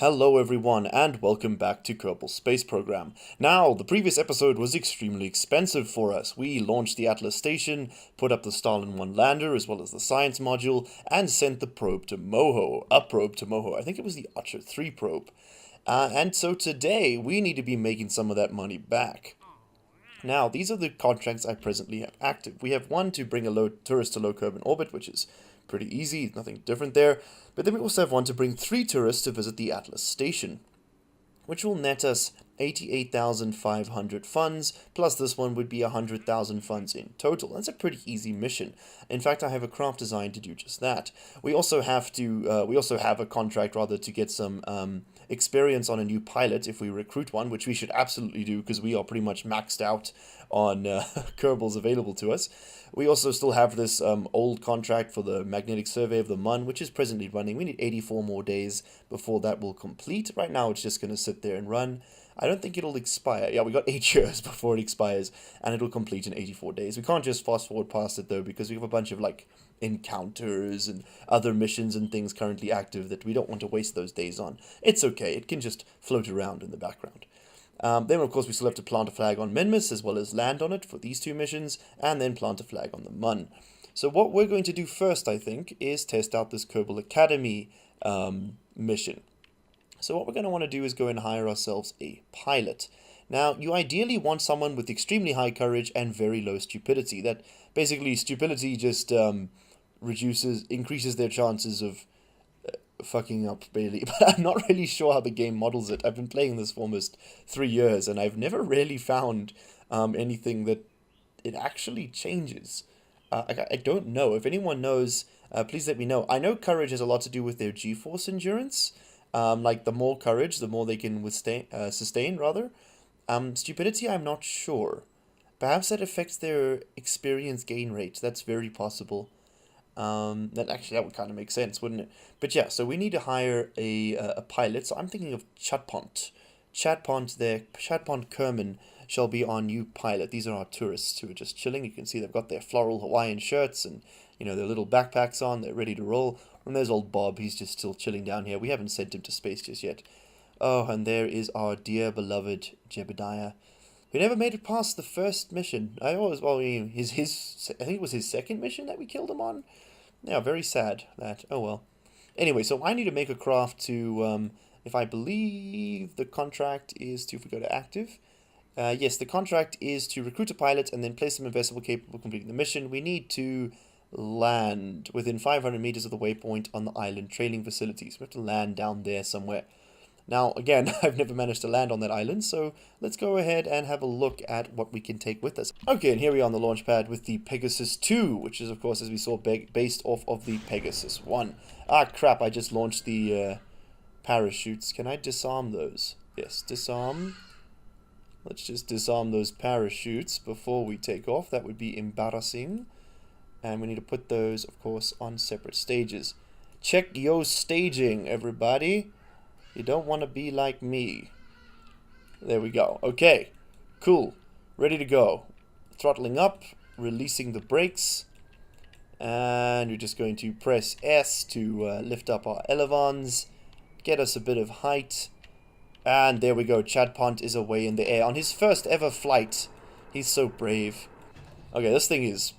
Hello everyone and welcome back to Kerbal Space Program. Now, the previous episode was extremely expensive for us. We launched the Atlas station, put up the Stalin 1 lander as well as the science module, and sent the probe to Moho. A probe to Moho. I think it was the Archer 3 probe. And so today, we need to be making some of that money back. Now, these are the contracts I presently have active. We have one to bring a tourist to low Kerbal orbit, which is pretty easy, nothing different there. But then we also have one to bring 3 tourists to visit the Atlas station, which will net us 88,500 funds, plus this one would be 100,000 funds in total. That's a pretty easy mission. In fact, I have a craft designed to do just that. We also have a contract rather to get some experience on a new pilot if we recruit one, which we should absolutely do because we are pretty much maxed out on Kerbals available to us. We also still have this old contract for the magnetic survey of the Mun, which is presently running. We need 84 more days before that will complete. Right now it's just going to sit there and run. I don't think it'll expire. Yeah, we got 8 years before it expires, and it'll complete in 84 days. We can't just fast forward past it though, because we have a bunch of like encounters and other missions and things currently active that we don't want to waste those days on. It's okay, it can just float around in the background. Then, of course, we still have to plant a flag on Minmus, as well as land on it for these 2 missions, and then plant a flag on the Mun. So what we're going to do first, I think, is test out this Kerbal Academy mission. So what we're going to want to do is go and hire ourselves a pilot. Now, you ideally want someone with extremely high courage and very low stupidity. That basically, stupidity just increases their chances of fucking up, really. But I'm not really sure how the game models it. I've been playing this for almost 3 years, and I've never really found anything that it actually changes. I don't know. If anyone knows, please let me know. I know courage has a lot to do with their G-force endurance. Like, the more courage, the more they can sustain, rather. Stupidity, I'm not sure. Perhaps that affects their experience gain rate. That's very possible. That would kind of make sense, wouldn't it? But yeah, so we need to hire a pilot. So I'm thinking of Chatpont. Chatpont Kerman shall be our new pilot. These are our tourists who are just chilling. You can see they've got their floral Hawaiian shirts and, you know, their little backpacks on. They're ready to roll. And there's old Bob. He's just still chilling down here. We haven't sent him to space just yet. Oh, and there is our dear beloved Jebediah. We never made it past the first mission. I think it was his second mission that we killed him on. Yeah, very sad that. Oh well. Anyway, so I need to make a craft to, if I believe the contract is to, if we go to active. Yes, the contract is to recruit a pilot and then place them in vessel capable of completing the mission. We need to land within 500 meters of the waypoint on the island trailing facilities. We have to land down there somewhere. Now, again, I've never managed to land on that island, so let's go ahead and have a look at what we can take with us. Okay, and here we are on the launch pad with the Pegasus 2, which is, of course, as we saw, based off of the Pegasus 1. Ah, crap, I just launched the parachutes. Can I disarm those? Yes, disarm. Let's just disarm those parachutes before we take off. That would be embarrassing. And we need to put those, of course, on separate stages. Check your staging, everybody. You don't want to be like me. There we go. Okay. Cool. Ready to go. Throttling up. Releasing the brakes. And we're just going to press S to lift up our elevons. Get us a bit of height. And there we go. Chatpont is away in the air. On his first ever flight. He's so brave. Okay, this thing is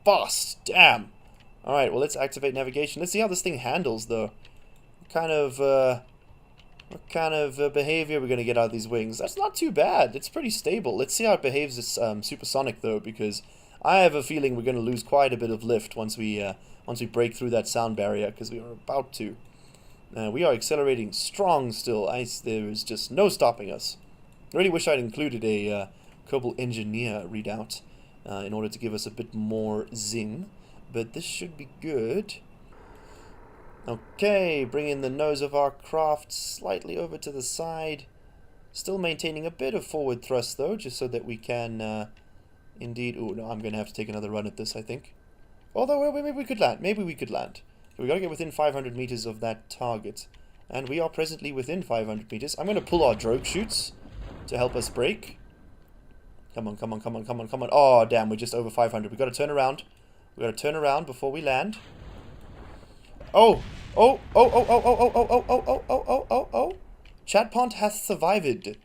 fast. Damn. Alright, well, let's activate navigation. Let's see how this thing handles, though. What kind of behavior we're going to get out of these wings? That's not too bad. It's pretty stable. Let's see how it behaves as supersonic, though, because I have a feeling we're going to lose quite a bit of lift once we break through that sound barrier, because we are about to. We are accelerating strong still. There is just no stopping us. I really wish I'd included a Kerbal Engineer readout in order to give us a bit more zing, but this should be good. Okay, bringing the nose of our craft slightly over to the side. Still maintaining a bit of forward thrust, though, just so that we can, indeed... Oh, no, I'm going to have to take another run at this, I think. Although, maybe we could land. Maybe we could land. We've got to get within 500 meters of that target. And we are presently within 500 meters. I'm going to pull our drogue chutes to help us brake. Come on, come on, come on, come on, come on. Oh, damn, we're just over 500. We've got to turn around. We've got to turn around before we land. Oh, Oh, oh, oh, oh, oh, oh, oh, oh, oh, oh, oh, oh, oh. Chadpont hath survived.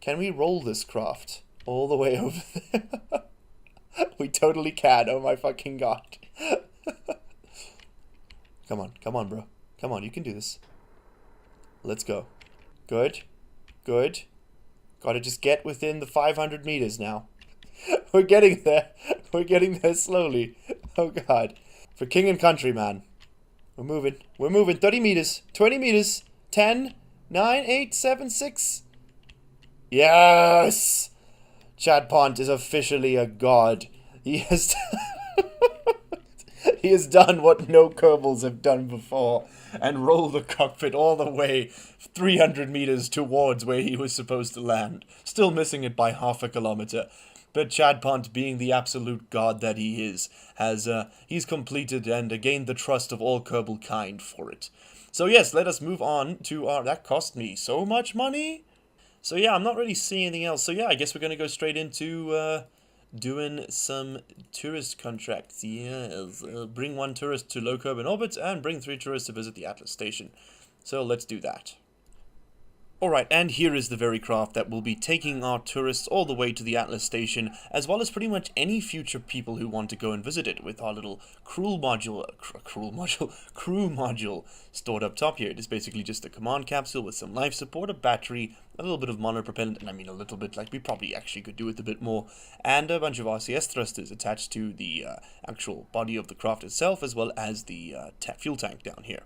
Can we roll this craft all the way over there? We totally can. Oh my fucking god. Come on, come on, bro. Come on, you can do this. Let's go. Good. Good. Gotta just get within the 500 meters now. We're getting there. We're getting there slowly. Oh god. For king and country, man. We're moving. We're moving. 30 meters. 20 meters. 10, 9, 8, 7, 6. Yes! Chadpont is officially a god. He has... He has done what no Kerbals have done before, and rolled the cockpit all the way 300 meters towards where he was supposed to land, still missing it by half a kilometer. But Chadpont, being the absolute god that he is, he's completed and gained the trust of all Kerbal kind for it. So yes, let us move on to our... That cost me so much money. So yeah, I'm not really seeing anything else. So yeah, I guess we're going to go straight into... doing some tourist contracts. Yes, bring 1 tourist to low Kerbal orbit and bring 3 tourists to visit the Atlas station. So let's do that. Alright, and here is the very craft that will be taking our tourists all the way to the Atlas station, as well as pretty much any future people who want to go and visit it, with our little crew module stored up top here. It is basically just a command capsule with some life support, a battery, a little bit of monopropellant, and I mean a little bit, like we probably actually could do with a bit more, and a bunch of RCS thrusters attached to the actual body of the craft itself, as well as the fuel tank down here.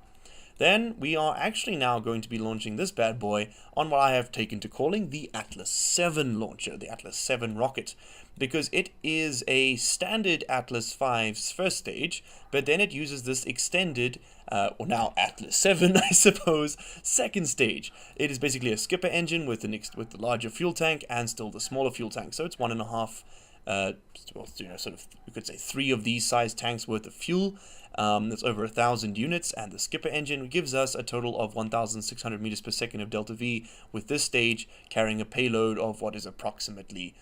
Then we are actually now going to be launching this bad boy on what I have taken to calling the Atlas 7 launcher, the Atlas 7 rocket, because it is a standard Atlas 5's first stage, but then it uses this extended, or now Atlas 7, I suppose, second stage. It is basically a skipper engine with the larger fuel tank and still the smaller fuel tank, so it's 1.5. Well, sort of, we could say 3 of these size tanks worth of fuel. That's over 1,000 units, and the skipper engine gives us a total of 1,600 meters per second of delta V, with this stage carrying a payload of what is approximately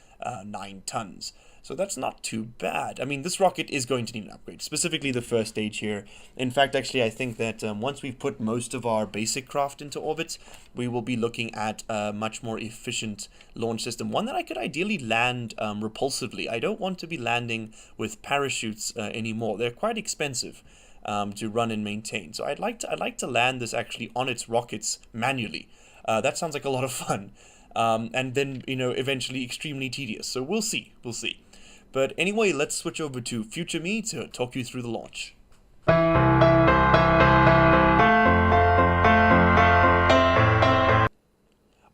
9 tons. So that's not too bad. I mean, this rocket is going to need an upgrade, specifically the first stage here. In fact, actually, I think that once we've put most of our basic craft into orbit, we will be looking at a much more efficient launch system, one that I could ideally land repulsively. I don't want to be landing with parachutes anymore. They're quite expensive to run and maintain. So I'd like to land this actually on its rockets manually. That sounds like a lot of fun. And then, eventually extremely tedious. So we'll see. But anyway, let's switch over to Future Me to talk you through the launch.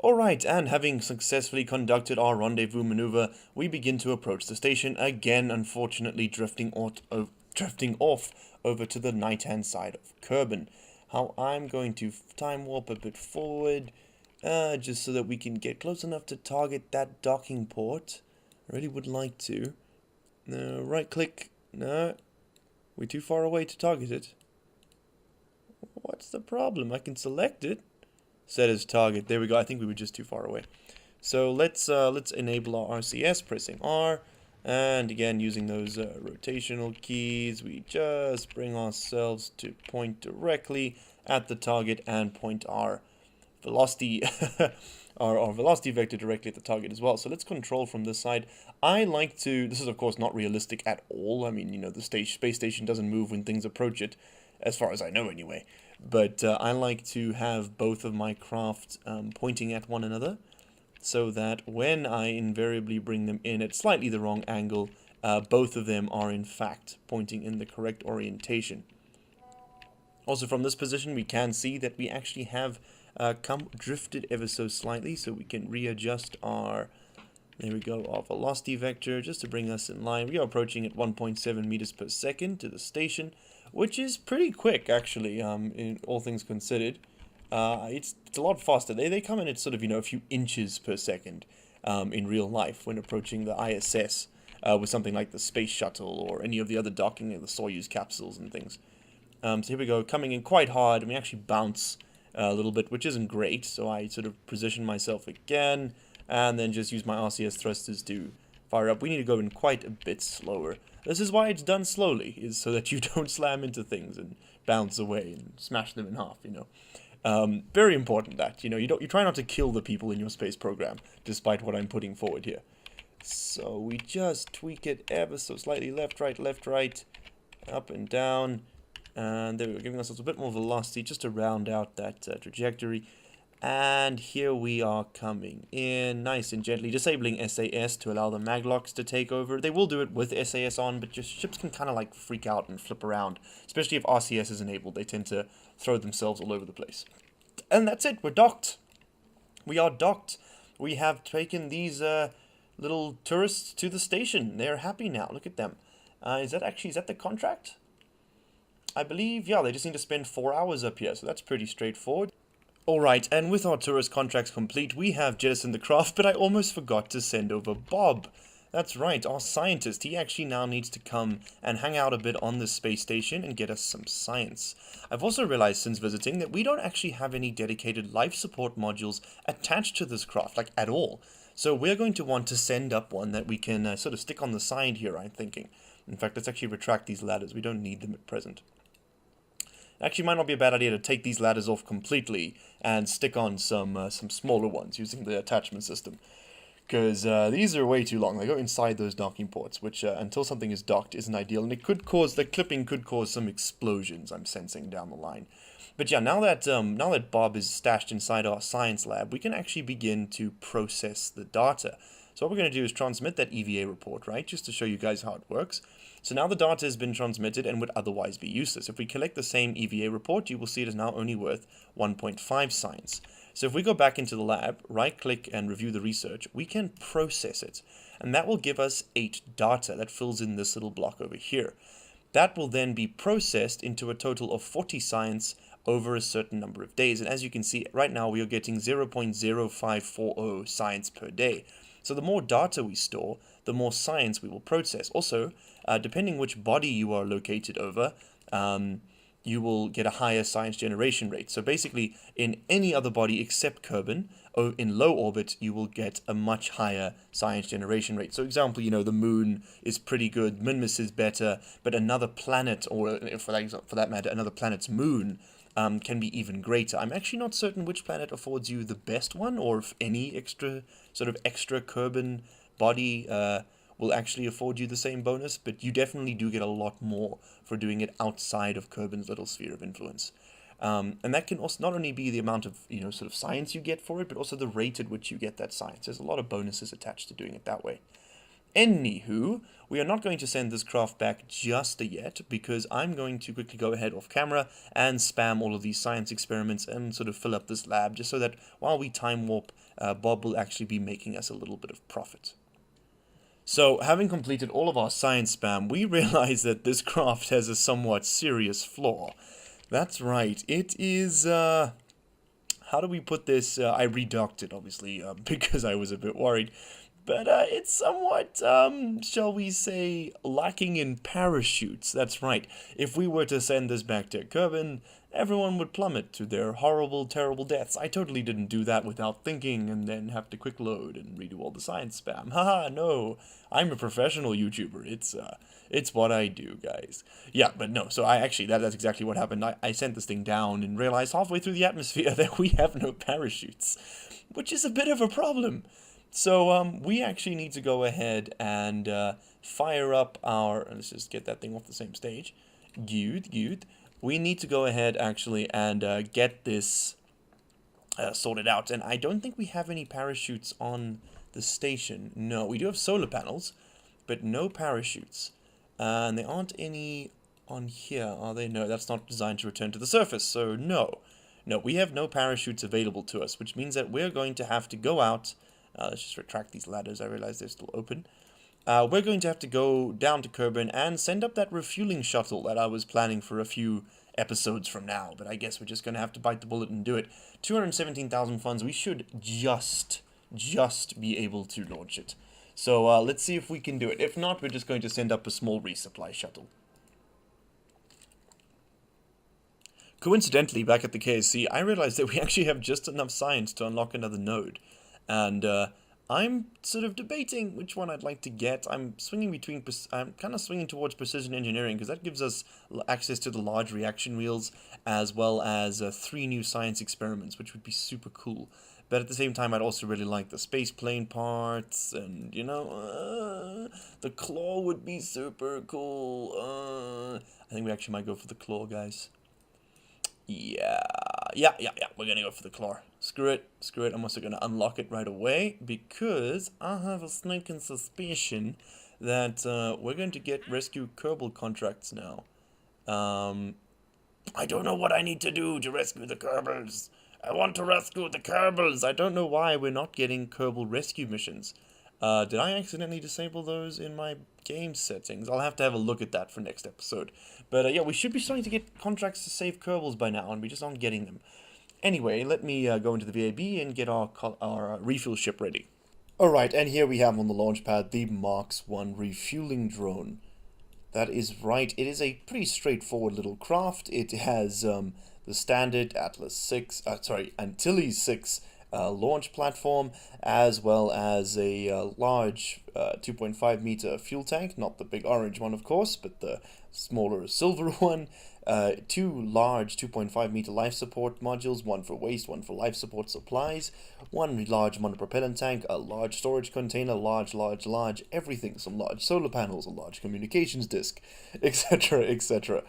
Alright, and having successfully conducted our rendezvous maneuver, we begin to approach the station, again unfortunately drifting off over to the right-hand side of Kerbin. How I'm going to time warp a bit forward, just so that we can get close enough to target that docking port. I really would like to. No, right click. No, we're too far away to target it. What's the problem? I can select it. Set as target. There we go. I think we were just too far away. So let's enable our RCS, pressing R, and again using those rotational keys, we just bring ourselves to point directly at the target and point our velocity our velocity vector directly at the target as well. So let's control from this side. I like to, this is of course not realistic at all. I mean, the space station doesn't move when things approach it, as far as I know anyway. But I like to have both of my craft pointing at one another, so that when I invariably bring them in at slightly the wrong angle, both of them are in fact pointing in the correct orientation. Also from this position we can see that we actually have drifted ever so slightly, so we can readjust our, there we go, our velocity vector just to bring us in line. We are approaching at 1.7 meters per second to the station, which is pretty quick actually, in all things considered. It's a lot faster. They come in at sort of, a few inches per second in real life when approaching the ISS with something like the space shuttle or any of the other docking of the Soyuz capsules and things. So here we go, coming in quite hard, and we actually bounce a little bit, which isn't great, so I sort of position myself again, and then just use my RCS thrusters to fire up. We need to go in quite a bit slower. This is why it's done slowly, is so that you don't slam into things and bounce away and smash them in half, you know. Very important that, you know, you try not to kill the people in your space program, despite what I'm putting forward here. So we just tweak it ever so slightly, left, right, up and down, and there we go, giving ourselves a bit more velocity just to round out that trajectory. And here we are coming in nice and gently, disabling SAS to allow the maglocks to take over. They will do it with SAS on, but your ships can kind of like freak out and flip around, especially if RCS is enabled. They tend to throw themselves all over the place. And that's it, we're docked. We are docked. We have taken these little tourists to the station. They're happy now, look at them. Is that the contract? I believe, yeah, they just need to spend 4 hours up here, so that's pretty straightforward. Alright, and with our tourist contracts complete, we have jettisoned the craft, but I almost forgot to send over Bob. That's right, our scientist. He actually now needs to come and hang out a bit on this space station and get us some science. I've also realized since visiting that we don't actually have any dedicated life support modules attached to this craft, like at all. So we're going to want to send up one that we can sort of stick on the side here, I'm thinking. In fact, let's actually retract these ladders. We don't need them at present. Actually, might not be a bad idea to take these ladders off completely and stick on some smaller ones using the attachment system. Because these are way too long. They go inside those docking ports, which until something is docked isn't ideal. And it could cause, the clipping could cause some explosions, I'm sensing down the line. But yeah, now that Bob is stashed inside our science lab, we can actually begin to process the data. So what we're going to do is transmit that EVA report, right, just to show you guys how it works. So now the data has been transmitted and would otherwise be useless. If we collect the same EVA report, you will see it is now only worth 1.5 science. So if we go back into the lab, right-click and review the research, we can process it. And that will give us 8 data. That fills in this little block over here. That will then be processed into a total of 40 science over a certain number of days. And as you can see, right now we are getting 0.0540 science per day. So the more data we store, the more science we will process. Also, depending which body you are located over, you will get a higher science generation rate. So basically, in any other body except Kerbin, in low orbit, you will get a much higher science generation rate. So example, you know, the moon is pretty good, Minmus is better, but another planet, or for that matter, another planet's moon, can be even greater. I'm actually not certain which planet affords you the best one, or if any extra Kerbin body will actually afford you the same bonus, but you definitely do get a lot more for doing it outside of Kerbin's little sphere of influence. And that can also not only be the amount of, you know, sort of science you get for it, but also the rate at which you get that science. There's a lot of bonuses attached to doing it that way. Anywho, we are not going to send this craft back just yet, because I'm going to quickly go ahead off camera and spam all of these science experiments and sort of fill up this lab, just so that while we time warp, Bob will actually be making us a little bit of profit. So, having completed all of our science spam, we realize that this craft has a somewhat serious flaw. That's right, it is, how do we put this? I redocked it, obviously, because I was a bit worried. But it's somewhat, shall we say, lacking in parachutes. That's right. If we were to send this back to Kerbin, everyone would plummet to their horrible, terrible deaths. I totally didn't do that without thinking and then have to quick load and redo all the science spam. Haha, no. I'm a professional YouTuber. It's what I do, guys. Yeah, but no, so that's exactly what happened. I sent this thing down and realized halfway through the atmosphere that we have no parachutes, which is a bit of a problem. So, we actually need to go ahead and fire up our... Let's just get that thing off the same stage. Good. We need to go ahead, actually, and get this sorted out. And I don't think we have any parachutes on the station. No, we do have solar panels, but no parachutes. And there aren't any on here, are they? No, that's not designed to return to the surface, so no. No, we have no parachutes available to us, which means that we're going to have to go out... let's just retract these ladders. I realize they're still open. We're going to have to go down to Kerbin and send up that refueling shuttle that I was planning for a few episodes from now. But I guess we're just going to have to bite the bullet and do it. 217,000 funds. We should just be able to launch it. So let's see if we can do it. If not, we're just going to send up a small resupply shuttle. Coincidentally, back at the KSC, I realized that we actually have just enough science to unlock another node. And I'm sort of debating which one I'd like to get. I'm kind of swinging towards precision engineering because that gives us access to the large reaction wheels as well as 3 new science experiments, which would be super cool. But at the same time, I'd also really like the space plane parts, and the claw would be super cool. I think we actually might go for the claw, guys. Yeah, yeah. We're gonna go for the claw. Screw it, screw it. I'm also gonna unlock it right away because I have a sneaking suspicion that we're going to get rescue Kerbal contracts now. Um, I don't know what I need to do to rescue the Kerbals. I want to rescue the Kerbals. I don't know why we're not getting Kerbal rescue missions. Did I accidentally disable those in my game settings? I'll have to have a look at that for next episode. But yeah, we should be starting to get contracts to save Kerbals by now, and we just aren't getting them. Anyway, let me go into the VAB and get our refuel ship ready. Alright, and here we have on the launch pad the Marks 1 refueling drone. That is right, it is a pretty straightforward little craft. It has the standard Antilles 6 launch platform, as well as a large 2.5 meter fuel tank, not the big orange one, of course, but the smaller silver one. 2 large 2.5 meter life support modules, one for waste, one for life support supplies, 1 large monopropellant tank, a large storage container, large, everything, some large solar panels, a large communications disk, etc., etc.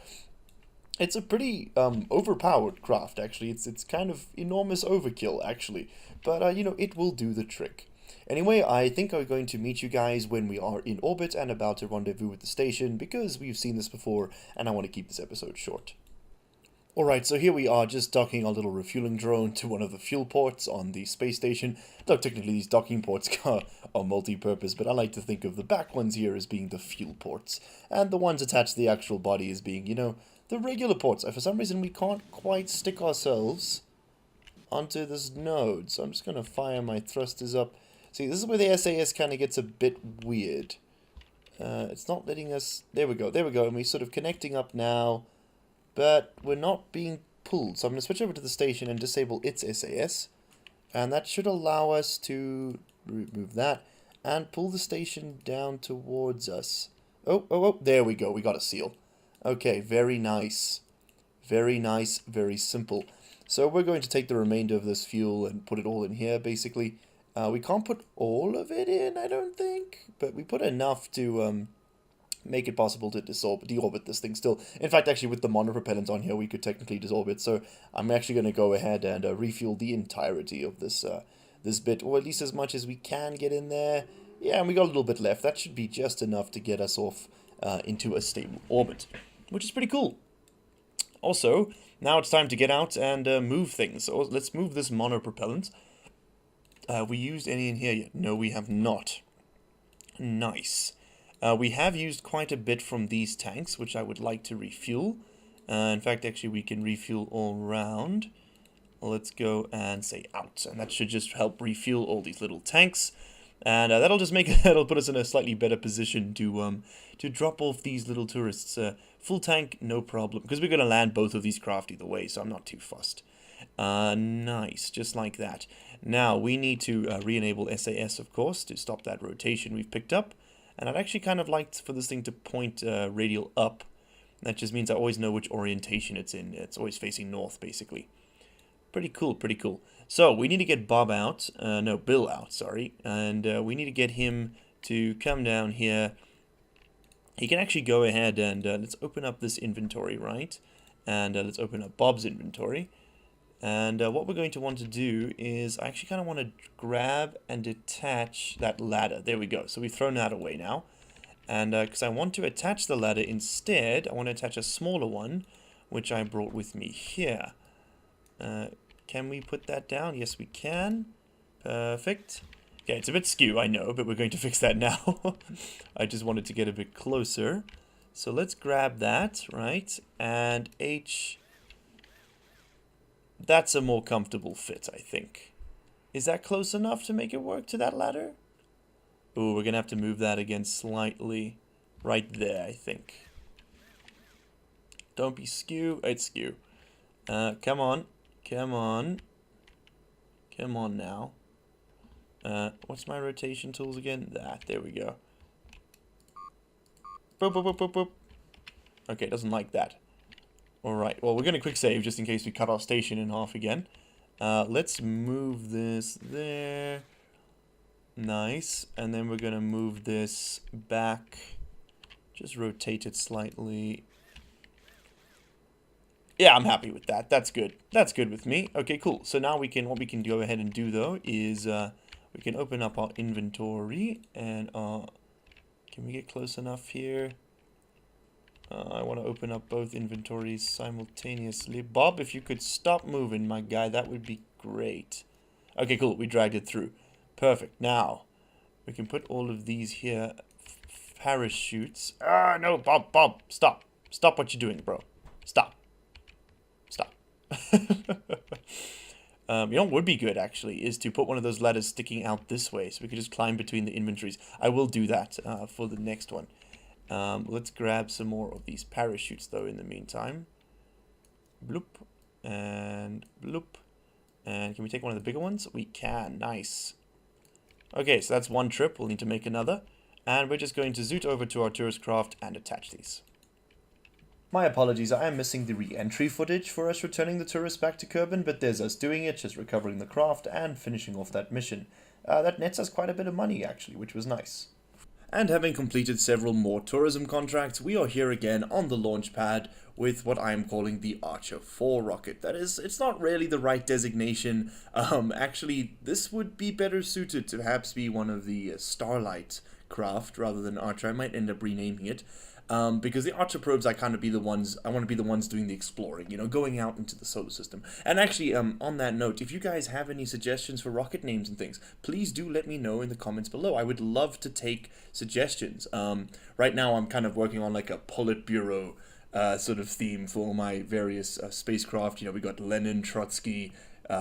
It's a pretty overpowered craft, actually. It's kind of enormous overkill, actually, but it will do the trick. Anyway, I think I'm going to meet you guys when we are in orbit and about to rendezvous with the station, because we've seen this before, and I want to keep this episode short. Alright, so here we are just docking our little refueling drone to one of the fuel ports on the space station. Though technically these docking ports are multi-purpose, but I like to think of the back ones here as being the fuel ports, and the ones attached to the actual body as being, the regular ports. For some reason we can't quite stick ourselves onto this node, so I'm just going to fire my thrusters up. See, this is where the SAS kind of gets a bit weird. It's not letting us... There we go, and we're sort of connecting up now, but we're not being pulled. So I'm going to switch over to the station and disable its SAS, and that should allow us to remove that and pull the station down towards us. Oh, there we go, we got a seal. Okay, very nice. Very nice, very simple. So we're going to take the remainder of this fuel and put it all in here, basically. We can't put all of it in, I don't think, but we put enough to make it possible to deorbit this thing still. In fact, actually, with the monopropellant on here, we could technically deorbit, so I'm actually going to go ahead and refuel the entirety of this bit, or at least as much as we can get in there. Yeah, and we got a little bit left. That should be just enough to get us off into a stable orbit, which is pretty cool. Also, now it's time to get out and move things. So let's move this monopropellant. Have we used any in here yet? No, we have not. Nice. We have used quite a bit from these tanks, which I would like to refuel. In fact, actually, we can refuel all round. Let's go and say out, and that should just help refuel all these little tanks. And that'll just that'll put us in a slightly better position to drop off these little tourists. Full tank, no problem, because we're going to land both of these craft either way, so I'm not too fussed. Nice, just like that. Now, we need to re-enable SAS, of course, to stop that rotation we've picked up. And I'd actually kind of like for this thing to point radial up. That just means I always know which orientation it's in. It's always facing north, basically. Pretty cool, pretty cool. So, we need to get Bill out, sorry. And we need to get him to come down here. He can actually go ahead and let's open up this inventory, right? And let's open up Bob's inventory. And what we're going to want to do is I actually kind of want to grab and detach that ladder. There we go. So we've thrown that away now. And because I want to attach the ladder instead, I want to attach a smaller one, which I brought with me here. Can we put that down? Yes, we can. Perfect. Okay, it's a bit skew, I know, but we're going to fix that now. I just wanted to get a bit closer. So let's grab that, right? And H... That's a more comfortable fit, I think. Is that close enough to make it work to that ladder? Ooh, we're going to have to move that again slightly. Right there, I think. Don't be skew. It's skew. Come on. Come on. Come on now. What's my rotation tools again? There we go. Boop, boop, boop, boop, boop. Okay, it doesn't like that. Alright, well, we're going to quick save just in case we cut our station in half again. Let's move this there. Nice. And then we're going to move this back. Just rotate it slightly. Yeah, I'm happy with that. That's good. That's good with me. Okay, cool. So now what we can go ahead and do though is we can open up our inventory and can we get close enough here? I want to open up both inventories simultaneously. Bob, if you could stop moving, my guy, that would be great. Okay, cool. We dragged it through. Perfect. Now we can put all of these here. Parachutes. Ah, no, Bob, stop. Stop what you're doing, bro. Stop. Stop. You know what would be good, actually, is to put one of those ladders sticking out this way, so we could just climb between the inventories. I will do that for the next one. Let's grab some more of these parachutes, though, in the meantime. Bloop. And bloop. And can we take one of the bigger ones? We can. Nice. Okay, so that's one trip. We'll need to make another. And we're just going to zoot over to our tourist craft and attach these. My apologies, I am missing the re-entry footage for us returning the tourists back to Kerbin, but there's us doing it, just recovering the craft and finishing off that mission. That nets us quite a bit of money, actually, which was nice. And having completed several more tourism contracts, we are here again on the launch pad with what I am calling the Archer 4 rocket. That is, it's not really the right designation. Actually, this would be better suited to perhaps be one of the Starlight craft rather than Archer. I might end up renaming it. Because the Archer probes, I want to be the ones doing the exploring, you know, going out into the solar system. And actually, on that note, if you guys have any suggestions for rocket names and things, please do let me know in the comments below. I would love to take suggestions. Right now, I'm kind of working on like a Politburo sort of theme for my various spacecraft. You know, we got Lenin, Trotsky,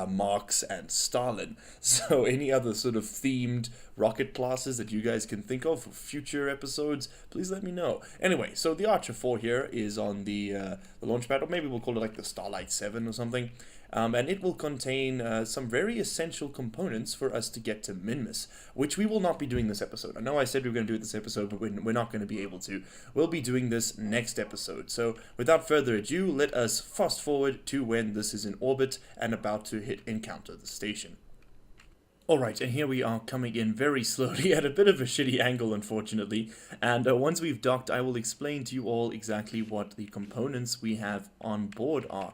Marx, and Stalin. So any other sort of themed rocket classes that you guys can think of for future episodes, please let me know. Anyway, so the Archer 4 here is on the launch pad, or maybe we'll call it like the Starlight 7 or something. And it will contain some very essential components for us to get to Minmus, which we will not be doing this episode. I know I said we were going to do it this episode, but we're not going to be able to. We'll be doing this next episode. So without further ado, let us fast forward to when this is in orbit and about to encounter the station. Alright, and here we are coming in very slowly at a bit of a shitty angle, unfortunately. And once we've docked, I will explain to you all exactly what the components we have on board are.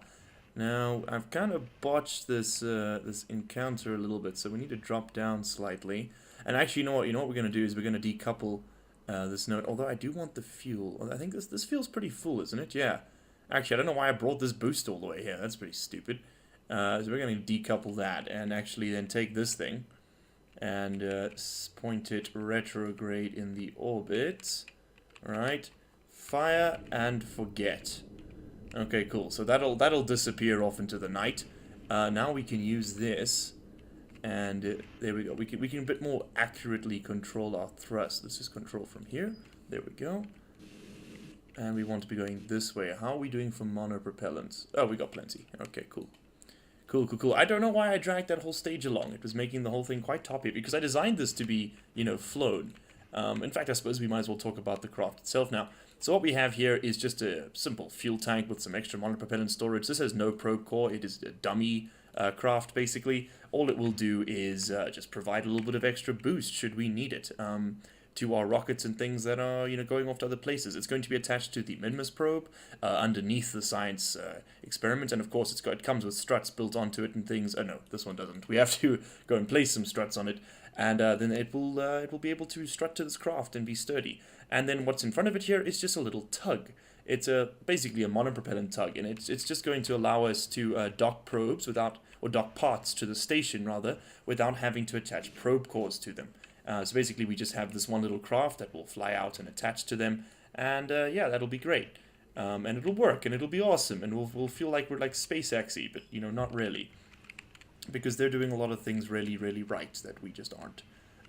Now, I've kind of botched this this encounter a little bit, so we need to drop down slightly. And actually, you know what we're going to do is we're going to decouple this node, although I do want the fuel. I think this feels pretty full, isn't it? Yeah. Actually, I don't know why I brought this boost all the way here. That's pretty stupid. So we're going to decouple that and actually then take this thing and point it retrograde in the orbit. Alright. Fire and forget. Okay, cool. So that'll disappear off into the night. Now we can use this, and there we go. We can a bit more accurately control our thrust. Let's just control from here. There we go. And we want to be going this way. How are we doing for monopropellants? Oh, we got plenty. Okay, cool. Cool. I don't know why I dragged that whole stage along. It was making the whole thing quite toppy, because I designed this to be, you know, flown. In fact, I suppose we might as well talk about the craft itself now. So what we have here is just a simple fuel tank with some extra monopropellant storage. This has no probe core. It is a dummy craft, basically. All it will do is just provide a little bit of extra boost should we need it to our rockets and things that are, you know, going off to other places. It's going to be attached to the Minmus probe underneath the science experiment, and of course it comes with struts built onto it and things. Oh no, this one doesn't. We have to go and place some struts on it, and then it will be able to strut to this craft and be sturdy. And then what's in front of it here is just a little tug. It's basically a monopropellant tug, and it's just going to allow us to dock probes or dock parts to the station rather, without having to attach probe cores to them. So basically we just have this one little craft that will fly out and attach to them, and yeah, that'll be great. And it'll work, and it'll be awesome, and we'll feel like we're like SpaceX-y, but you know, not really. Because they're doing a lot of things really, really right that we just aren't.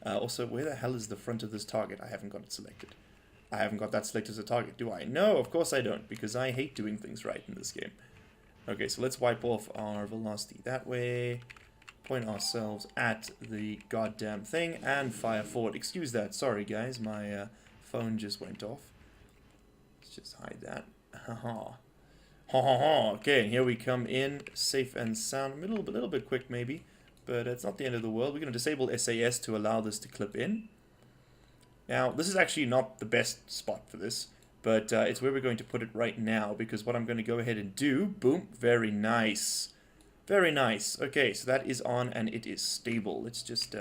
Also, where the hell is the front of this target? I haven't got it selected. I haven't got that selected as a target, do I? No, of course I don't, because I hate doing things right in this game. Okay, so let's wipe off our velocity that way. point ourselves at the goddamn thing and fire forward. Excuse that. Sorry, guys. My phone just went off. Let's just hide that. Haha. Ha ha ha. Okay, and here we come in, safe and sound. A little bit quick, maybe, but it's not the end of the world. We're going to disable SAS to allow this to clip in. Now, this is actually not the best spot for this, but it's where we're going to put it right now, because what I'm going to go ahead and do, boom, very nice. Very nice. Okay, so that is on and it is stable. Let's just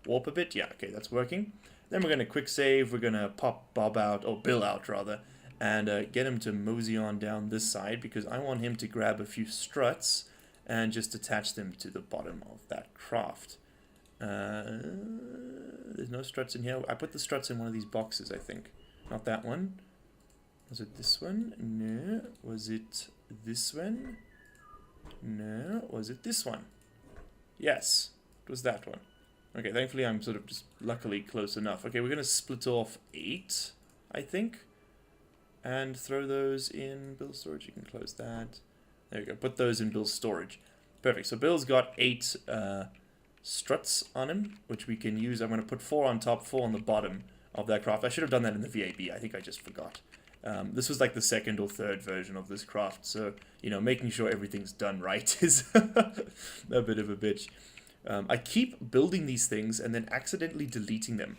warp a bit. Yeah, okay, that's working. Then we're going to quick save. We're going to pop Bob out, or Bill out rather, and get him to mosey on down this side, because I want him to grab a few struts and just attach them to the bottom of that craft. There's no struts in here. I put the struts in one of these boxes, I think. Not that one. Was it this one? No. Was it this one? No. Was it this one? Yes. It was that one. Okay, thankfully I'm sort of just luckily close enough. Okay, we're going to split off 8, I think. And throw those in Bill's storage. You can close that. There we go. Put those in Bill's storage. Perfect. So Bill's got 8 struts on him, which we can use. I'm going to put 4 on top, 4 on the bottom of that craft. I should have done that in the VAB. I think I just forgot. This was like the second or third version of this craft, so, you know, making sure everything's done right is a bit of a bitch. I keep building these things and then accidentally deleting them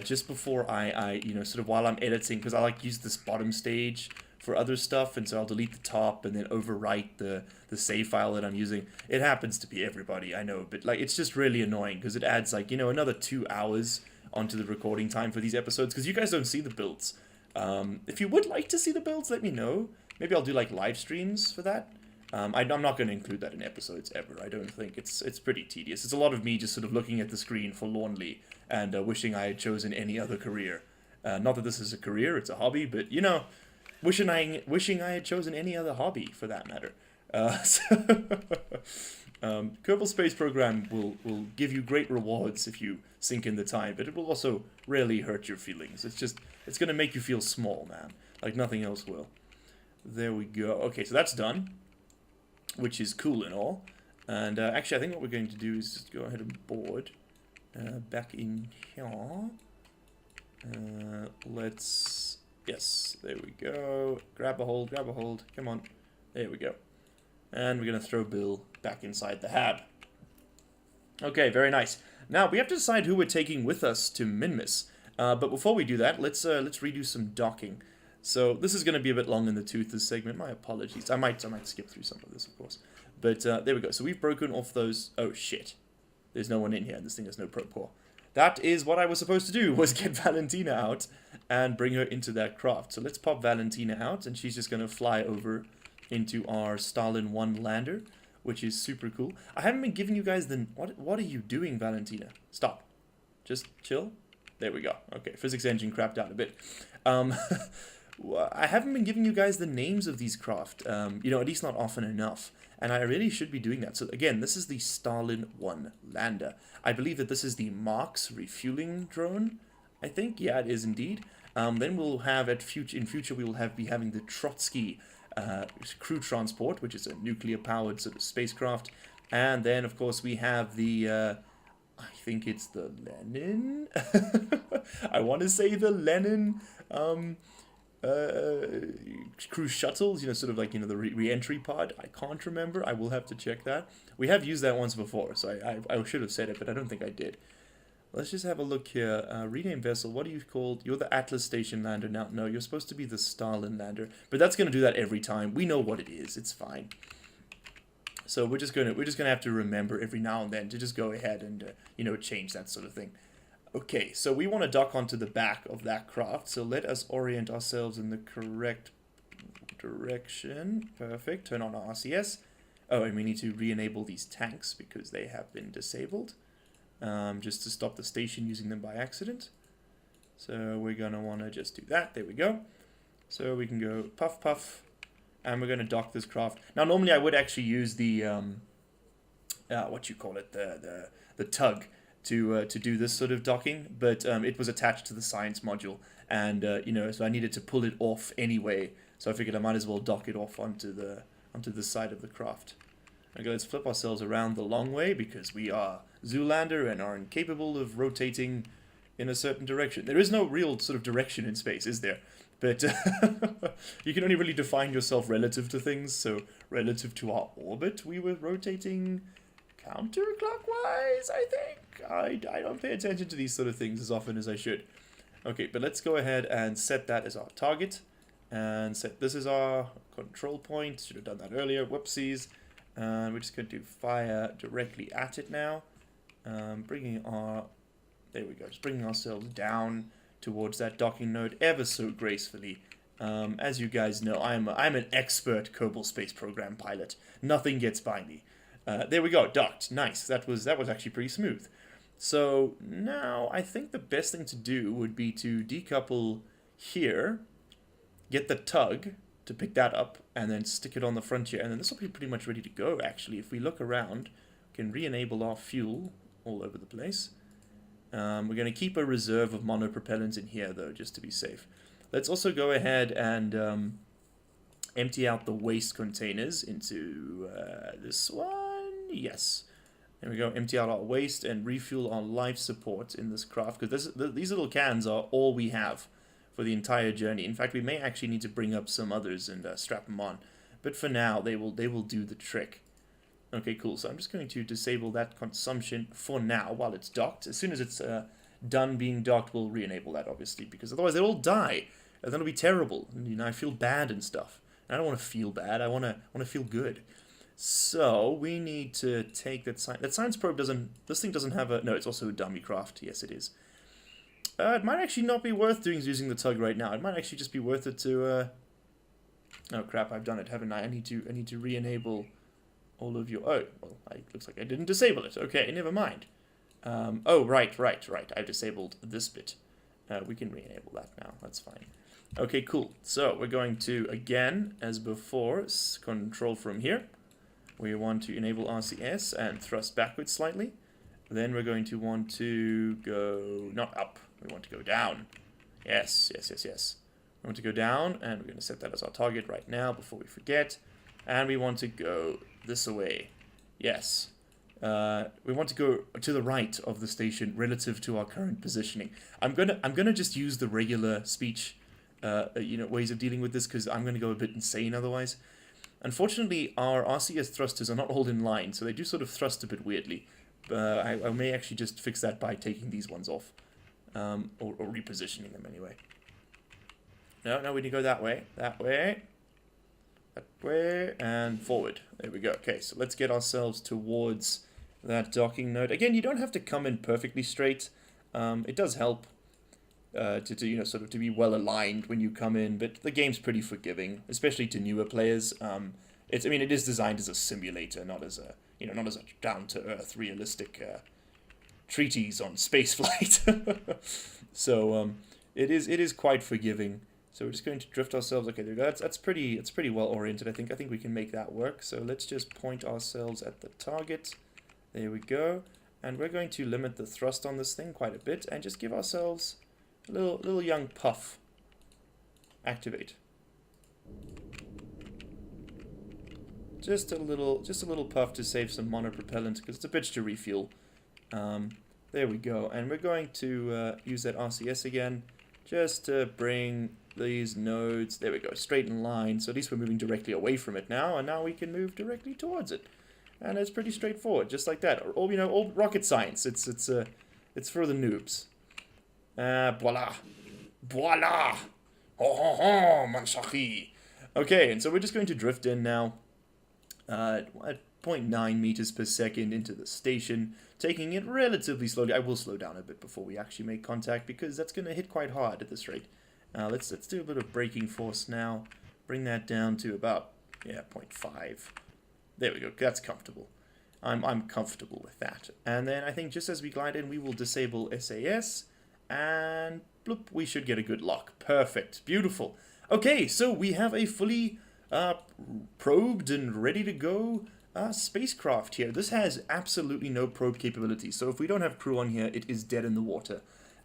just before I, you know, sort of while I'm editing, because I like use this bottom stage for other stuff, and so I'll delete the top and then overwrite the save file that I'm using. It happens to be everybody, I know, but like it's just really annoying because it adds like, you know, another 2 hours onto the recording time for these episodes, because you guys don't see the builds. If you would like to see the builds, let me know. Maybe I'll do like live streams for that. I'm not going to include that in episodes ever. I don't think it's pretty tedious. It's a lot of me just sort of looking at the screen forlornly and wishing I had chosen any other career. Not that this is a career, it's a hobby, but you know, wishing I had chosen any other hobby for that matter. Kerbal Space Program will give you great rewards if you sink in the time, but it will also rarely hurt your feelings. It's going to make you feel small, man. Like nothing else will. There we go. Okay, so that's done, which is cool and all. And actually, I think what we're going to do is just go ahead and board back in here. Yes, there we go. Grab a hold, come on. There we go. And we're going to throw Bill back inside the hab. Okay, very nice. Now, we have to decide who we're taking with us to Minmus. But before we do that, let's redo some docking. So this is going to be a bit long in the tooth, this segment. My apologies. I might skip through some of this, of course. But there we go. So we've broken off those... Oh, shit. There's no one in here. This thing has no propor. That is what I was supposed to do, was get Valentina out and bring her into that craft. So let's pop Valentina out, and she's just going to fly over into our Stalin 1 lander, which is super cool. I haven't been giving you guys the... What are you doing, Valentina? Stop. Just chill. There we go. Okay, physics engine crapped out a bit. I haven't been giving you guys the names of these craft, you know, at least not often enough. And I really should be doing that. So again, this is the Stalin 1 lander. I believe that this is the Mark's refueling drone. I think, yeah, it is indeed. Then we'll have in future we will be having the Trotsky crew transport, which is a nuclear-powered sort of spacecraft. And then, of course, we have the I think it's the Lenin. I want to say the Lenin. Cruise shuttles, you know, sort of like, you know, the re-entry pod. I can't remember. I will have to check that. We have used that once before, so I should have said it, but I don't think I did. Let's just have a look here. Rename vessel. What are you called? You're the Atlas Station lander now. No, you're supposed to be the Stalin lander, but that's going to do that every time. We know what it is. It's fine. So we're just gonna have to remember every now and then to just go ahead and you know, change that sort of thing. Okay, so we want to dock onto the back of that craft, so let us orient ourselves in the correct direction. Perfect. Turn on our RCS. Oh, and we need to re-enable these tanks because they have been disabled, just to stop the station using them by accident. So we're going to want to just do that. There we go. So we can go puff, puff, and we're going to dock this craft. Now, normally I would actually use the, what you call it, the tug to do this sort of docking, but it was attached to the science module, and you know, so I needed to pull it off anyway. So I figured I might as well dock it off onto the side of the craft. Okay, let's flip ourselves around the long way because we are Zoolander and are incapable of rotating in a certain direction. There is no real sort of direction in space, is there? But you can only really define yourself relative to things, so relative to our orbit, we were rotating counterclockwise, I think? I don't pay attention to these sort of things as often as I should. Okay, but let's go ahead and set that as our target, and set this as our control point. Should have done that earlier, whoopsies. And we're just going to fire directly at it now, bringing our... There we go, just bringing ourselves down towards that docking node ever so gracefully. As you guys know, I'm an expert Kerbal Space Program pilot. Nothing gets by me. There we go, docked. Nice. That was actually pretty smooth. So now I think the best thing to do would be to decouple here, get the tug to pick that up, and then stick it on the front here. And then this will be pretty much ready to go, actually. If we look around, we can re-enable our fuel all over the place. We're going to keep a reserve of monopropellant in here, though, just to be safe. Let's also go ahead and empty out the waste containers into this one. Yes. There we go. Empty out our waste and refuel our life support in this craft, because these little cans are all we have for the entire journey. In fact, we may actually need to bring up some others and strap them on. But for now, they will do the trick. Okay, cool. So I'm just going to disable that consumption for now while it's docked. As soon as it's done being docked, we'll re-enable that, obviously, because otherwise they'll all die. And that'll be terrible. And, you know, I feel bad and stuff. And I don't want to feel bad. I want to feel good. So we need to take that science. That science probe doesn't. This thing doesn't have a. No, it's also a dummy craft. Yes, it is. It might actually not be worth using the tug right now. It might actually just be worth it to. Oh crap! I've done it, haven't I? I need to re-enable all of your... Oh, well, looks like I didn't disable it. Okay, never mind. Oh, right. I've disabled this bit. We can re-enable that now. That's fine. Okay, cool. So we're going to, again, as before, control from here. We want to enable RCS and thrust backwards slightly. Then we're going to want to go... Not up. We want to go down. Yes. We want to go down, and we're going to set that as our target right now before we forget. And we want to go this way. Yes. We want to go to the right of the station relative to our current positioning. I'm gonna just use the regular speech, ways of dealing with this, because I'm gonna go a bit insane otherwise. Unfortunately, our RCS thrusters are not all in line, so they do sort of thrust a bit weirdly. I may actually just fix that by taking these ones off, or repositioning them anyway. No, we need to go that way, that way, and forward. There we go. Okay, so let's get ourselves towards that docking node. Again, you don't have to come in perfectly straight. It does help to be well aligned when you come in, but the game's pretty forgiving, especially to newer players. It is designed as a simulator, not as a down to earth realistic treatise on spaceflight. So it is quite forgiving. So we're just going to drift ourselves. Okay, there we go. That's pretty well oriented. I think we can make that work. So let's just point ourselves at the target. There we go. And we're going to limit the thrust on this thing quite a bit and just give ourselves a little young puff. Activate. Just a little puff to save some monopropellant because it's a bitch to refuel. There we go. And we're going to use that RCS again just to bring these nodes, there we go, straight in line. So at least we're moving directly away from it now, and now we can move directly towards it. And it's pretty straightforward, just like that. All rocket science. It's for the noobs. Voila. Oh, manchachi. Okay, and so we're just going to drift in now at 0.9 meters per second into the station, taking it relatively slowly. I will slow down a bit before we actually make contact because that's going to hit quite hard at this rate. Let's do a bit of braking force now. Bring that down to about 0.5. There we go. That's comfortable. I'm comfortable with that. And then I think just as we glide in, we will disable SAS, and bloop, we should get a good lock. Perfect. Beautiful. Okay, so we have a fully probed and ready to go spacecraft here. This has absolutely no probe capability, so if we don't have crew on here, it is dead in the water.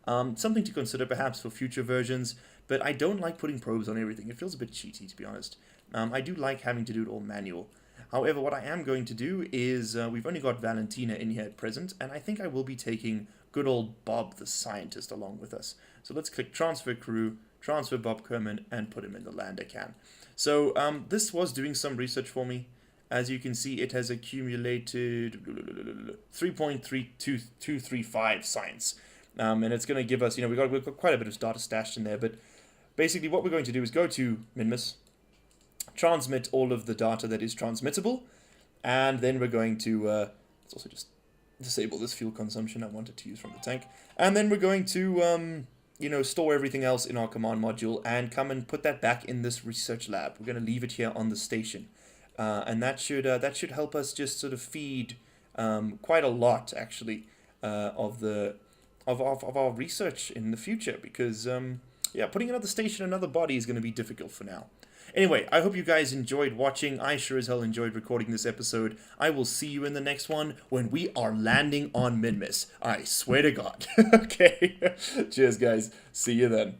Something to consider perhaps for future versions, but I don't like putting probes on everything. It feels a bit cheaty, to be honest. I do like having to do it all manual. However, what I am going to do is, we've only got Valentina in here at present, and I think I will be taking good old Bob the scientist along with us. So let's click transfer crew, transfer Bob Kerman, and put him in the lander can. So this was doing some research for me. As you can see, it has accumulated 3.3235 science. And it's going to give us, we've got quite a bit of data stashed in there, but basically what we're going to do is go to Minmus, transmit all of the data that is transmittable, and then we're going to, let's also just disable this fuel consumption I wanted to use from the tank, and then we're going to, store everything else in our command module and come and put that back in this research lab. We're going to leave it here on the station. And that should help us just sort of feed quite a lot, actually, of our research in the future. Because putting another station, another body is going to be difficult for now. Anyway, I hope you guys enjoyed watching. I sure as hell enjoyed recording this episode. I will see you in the next one when we are landing on Minmus. I swear to God. Okay. Cheers, guys. See you then.